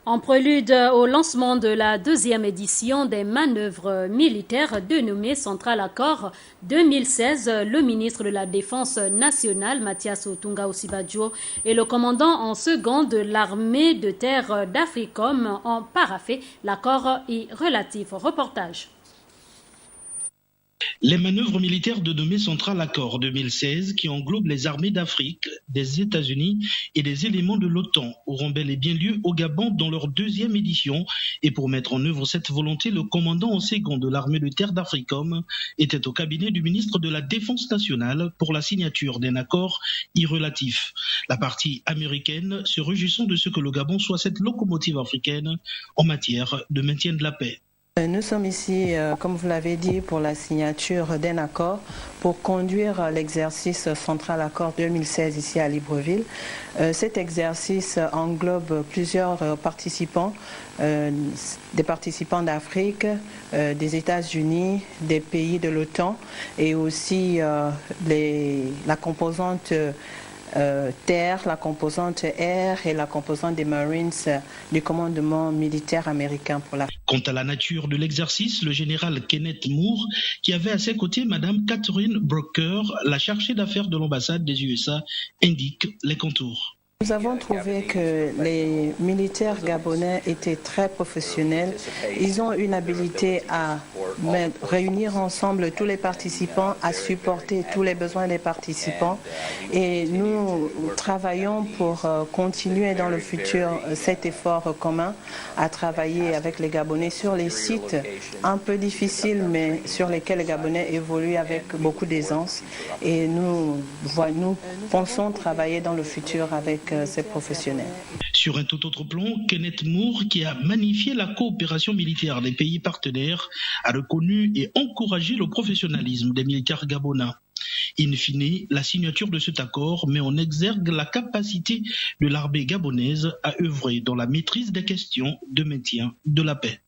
En prélude au lancement de la deuxième édition des manœuvres militaires dénommées Central Accord 2016, le ministre de la Défense nationale, Mathias Otunga Osibajo, et le commandant en second de l'armée de terre d'Africom ont paraphé l'accord y relatif. Reportage. Les manœuvres militaires dénommées Central Accord 2016, qui englobent les armées d'Afrique, des États-Unis et des éléments de l'OTAN, auront bel et bien lieu au Gabon dans leur deuxième édition. Et pour mettre en œuvre cette volonté, le commandant en second de l'armée de terre d'Africom était au cabinet du ministre de la Défense nationale pour la signature d'un accord irrelatif. La partie américaine se réjouissant de ce que le Gabon soit cette locomotive africaine en matière de maintien de la paix. Nous sommes ici, comme vous l'avez dit, pour la signature d'un accord pour conduire l'exercice Central Accord 2016 ici à Libreville. Cet exercice englobe plusieurs participants, des participants d'Afrique, des États-Unis, des pays de l'OTAN et aussi la composante terre, la composante air et la composante des Marines du commandement militaire américain pour l'Afrique. Quant à la nature de l'exercice, le général Kenneth Moore, qui avait à ses côtés Madame Catherine Broker, la chargée d'affaires de l'ambassade des USA, indique les contours. Nous avons trouvé que les militaires gabonais étaient très professionnels. Ils ont une habilité à réunir ensemble tous les participants, à supporter tous les besoins des participants. Et nous travaillons pour continuer dans le futur cet effort commun à travailler avec les Gabonais sur les sites un peu difficiles, mais sur lesquels les Gabonais évoluent avec beaucoup d'aisance. Et nous pensons travailler dans le futur avec ces professionnels. Sur un tout autre plan, Kenneth Moore, qui a magnifié la coopération militaire des pays partenaires, a reconnu et encouragé le professionnalisme des militaires gabonais. In fine, la signature de cet accord met en exergue la capacité de l'armée gabonaise à œuvrer dans la maîtrise des questions de maintien de la paix.